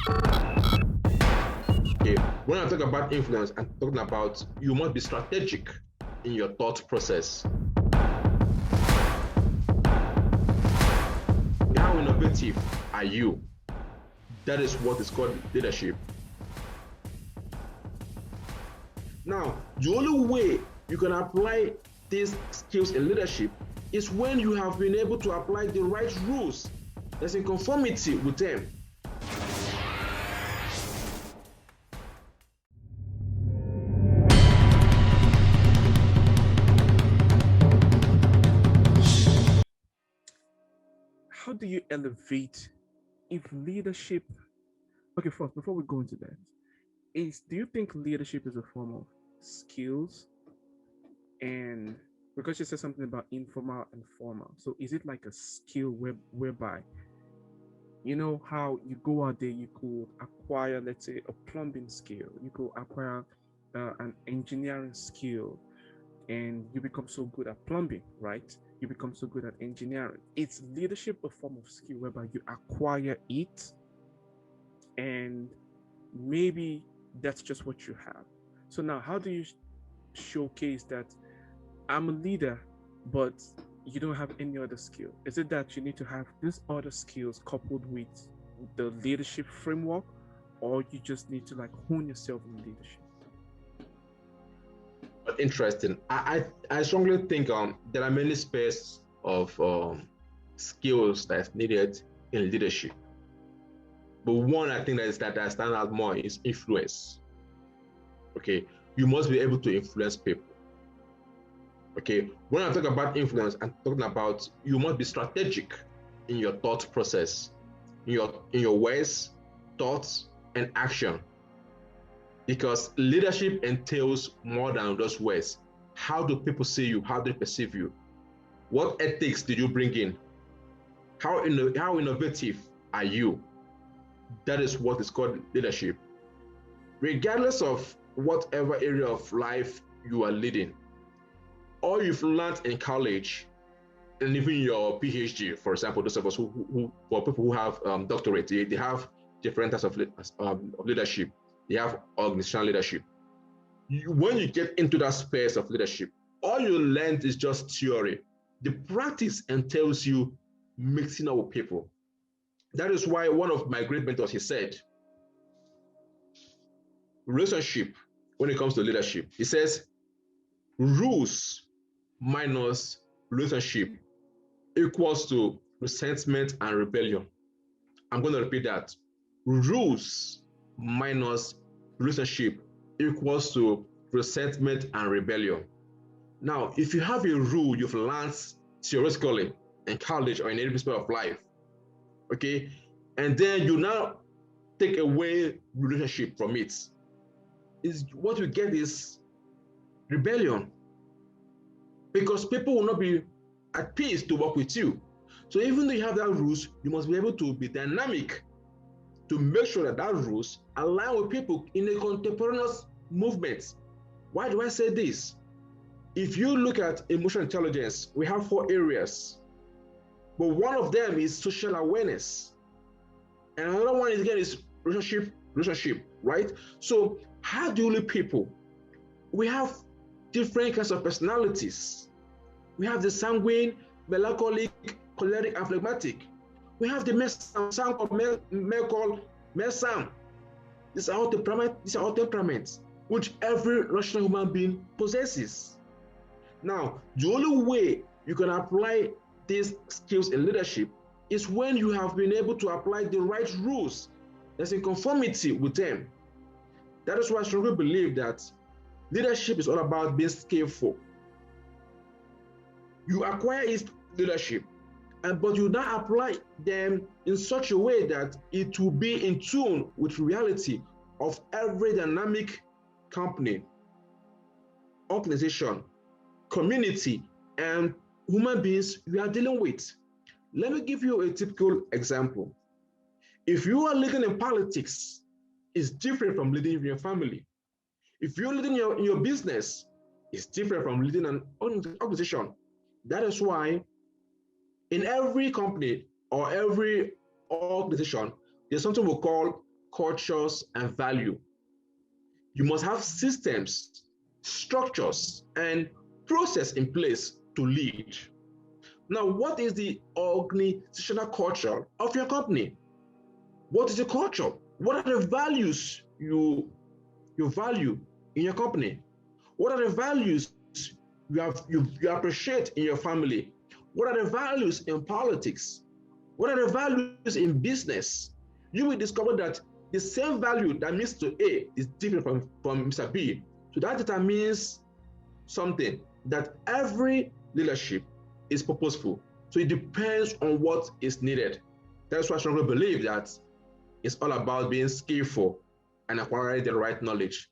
Okay, when I talk about influence, I'm talking about you must be strategic in your thought process. How innovative are you? That is what is called leadership. Now, the only way you can apply these skills in leadership is when you have been able to apply the right rules that's in conformity with them. How do you elevate if leadership? Okay, first, before we go into that, do you think leadership is a form of skills? And because you said something about informal and formal, so is it like a skill whereby you know how you go out there, you could acquire, let's say, a plumbing skill, you could acquire an engineering skill, and you become so good at plumbing, right? You become so good at engineering. It's leadership a form of skill whereby you acquire it, and maybe that's just what you have. So now, how do you showcase that I'm a leader, but you don't have any other skill? Is it that you need to have these other skills coupled with the leadership framework, or you just need to like hone yourself in leadership? Interesting. I strongly think there are many spheres of skills that's needed in leadership. But one I think that stand out more is influence. Okay, you must be able to influence people. Okay, when I talk about influence, I'm talking about you must be strategic in your thought process, in your words, thoughts, and action. Because leadership entails more than just words. How do people see you? How do they perceive you? What ethics did you bring in? How innovative are you? That is what is called leadership. Regardless of whatever area of life you are leading, all you've learned in college, and even your PhD, for example, those of us who for people who have doctorate, they have different types of leadership. They have organizational leadership. When you get into that space of leadership, all you learned is just theory. The practice entails you mixing up with people. That is why one of my great mentors, he said, relationship, when it comes to leadership, he says, rules minus relationship equals to resentment and rebellion. I'm going to repeat that. Rules minus relationship equals to resentment and rebellion. Now, if you have a rule you've learned theoretically in college or in any aspect of life, okay, and then you now take away relationship from it, is what you get is rebellion, because people will not be at peace to work with you. So even though you have that rules, you must be able to be dynamic to make sure that rules align with people in a contemporaneous movement. Why do I say this? If you look at emotional intelligence, we have 4 areas, but one of them is social awareness, and another one is again is relationship, right? So how do you lead people? We have different kinds of personalities. We have the sanguine, melancholic, choleric, and phlegmatic. We have the Mesam called Mesam. These are all temperaments which every rational human being possesses. Now, the only way you can apply these skills in leadership is when you have been able to apply the right rules that's in conformity with them. That is why I strongly believe that leadership is all about being skillful. You acquire leadership, but you now apply them in such a way that it will be in tune with reality of every dynamic company, organization, community, and human beings you are dealing with. Let me give you a typical example. If you are leading in politics, it's different from leading in your family. If you're leading in your business, it's different from leading an organization. That is why in every company or every organization, there's something we call cultures, and value. You must have systems, structures, and process in place to lead. Now, what is the organizational culture of your company? What is the culture? What are the values you value in your company? What are the values you appreciate in your family? What are the values in politics? What are the values in business? You will discover that the same value that means to A is different from Mr. B. So that determines something, that every leadership is purposeful. So it depends on what is needed. That's why I strongly believe that it's all about being skillful and acquiring the right knowledge.